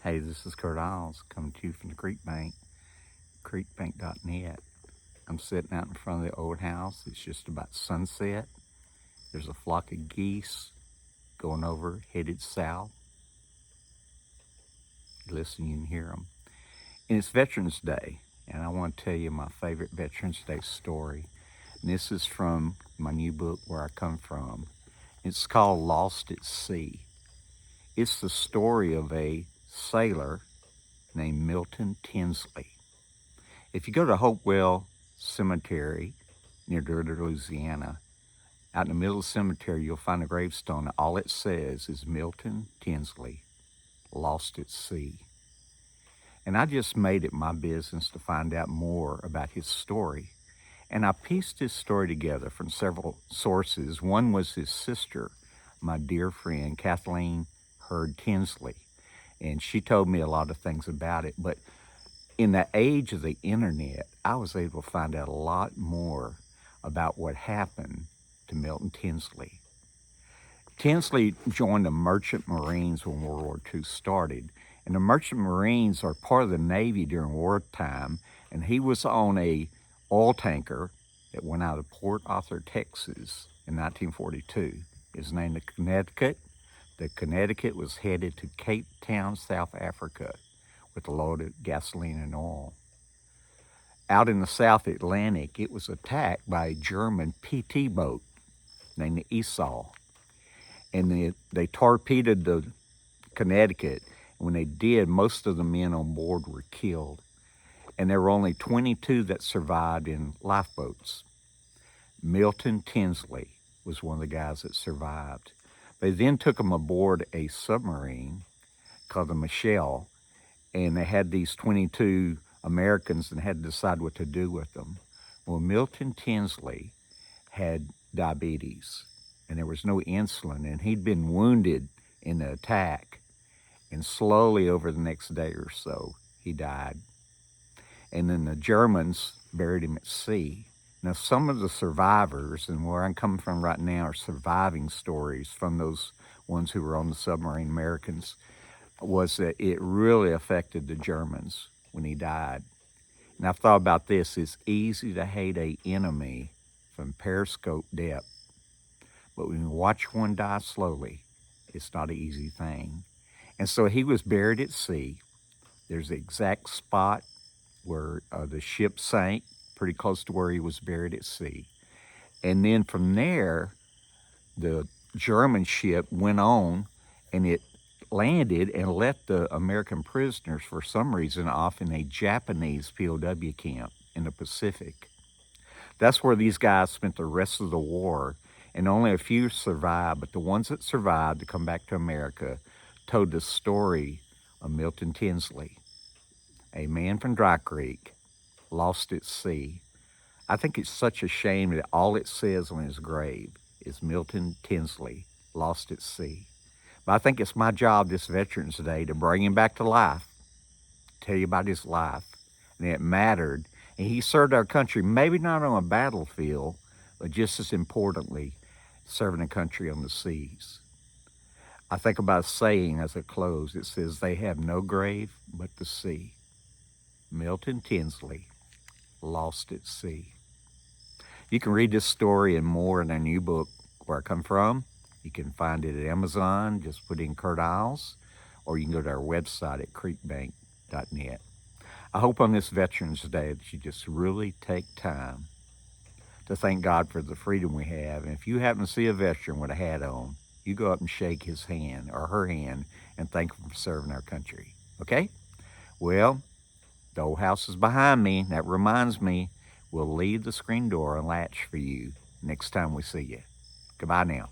Hey, this is Kurt Isles coming to you from the Creek Bank, creekbank.net. I'm sitting out in front of the old house. It's just about sunset. There's a flock of geese going over, headed south. You listen, you can hear them. And it's Veterans Day, and I want to tell you my favorite Veterans Day story. And this is from my new book, Where I Come From. It's called Lost at Sea. It's the story of a sailor named Milton Tinsley. If you go to Hopewell Cemetery near Dieter, Louisiana, out in the middle of the cemetery, you'll find a gravestone. All it says is Milton Tinsley, lost at sea. And I just made it my business to find out more about his story. And I pieced his story together from several sources. One was his sister, my dear friend, Kathleen Hurd Tinsley. And she told me a lot of things about it. But in the age of the internet, I was able to find out a lot more about what happened to Milton Tinsley. Tinsley joined the Merchant Marines when World War II started. And the Merchant Marines are part of the Navy during wartime. And he was on a oil tanker that went out of Port Arthur, Texas in 1942. It was named the Connecticut. The Connecticut was headed to Cape Town, South Africa, with a load of gasoline and oil. Out in the South Atlantic, it was attacked by a German PT boat named the Esau. And they torpedoed the Connecticut. And when they did, most of the men on board were killed. And there were only 22 that survived in lifeboats. Milton Tinsley was one of the guys that survived. They then took him aboard a submarine called the Michelle, and they had these 22 Americans and had to decide what to do with them. Well, Milton Tinsley had diabetes, and there was no insulin, and he'd been wounded in the attack, and slowly over the next day or so, he died. And then the Germans buried him at sea. Now, some of the survivors, and where I'm coming from right now, are surviving stories from those ones who were on the submarine, Americans, was that it really affected the Germans when he died. And I've thought about this. It's easy to hate an enemy from periscope depth, but when you watch one die slowly, it's not an easy thing. And so he was buried at sea. There's the exact spot where the ship sank, pretty close to where he was buried at sea. And then from there, the German ship went on, and it landed and let the American prisoners, for some reason, off in a Japanese POW camp in the Pacific. That's where these guys spent the rest of the war, and only a few survived, but the ones that survived to come back to America told the story of Milton Tinsley, a man from Dry Creek, lost at sea. I think it's such a shame that all it says on his grave is Milton Tinsley, lost at sea. But I think it's my job this Veterans Day to bring him back to life, tell you about his life, and it mattered. And he served our country, maybe not on a battlefield, but just as importantly, serving a country on the seas. I think about a saying as I close. It says, they have no grave but the sea. Milton Tinsley, lost at sea. You can read this story and more in our new book, Where I Come From. You can find it at Amazon. Just put in Kurt Isles, or you can go to our website at creekbank.net. I hope on this Veterans Day that you just really take time to thank God for the freedom we have. And if you happen to see a veteran with a hat on, you go up and shake his hand or her hand and thank him for serving our country. Okay? Well, the old house is behind me. That reminds me, we'll leave the screen door unlatched for you next time we see you. Goodbye now.